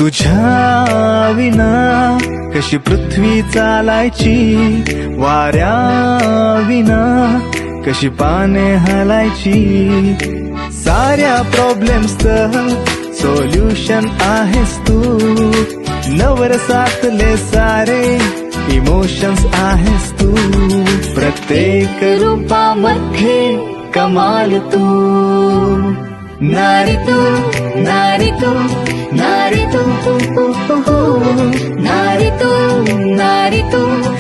तुझ्या विना कशी पृथ्वी चालायची, वाऱ्या विना कशी पाने हलायची. साऱ्या प्रॉब्लेम्सचं सोल्युशन आहेस तू, नवरसातले सारे इमोशन्स आहेस तू. प्रत्येक रूपामध्ये कमाल तू. नारी तू, नारी तू, नारी तू, नारी तू, नारी तू.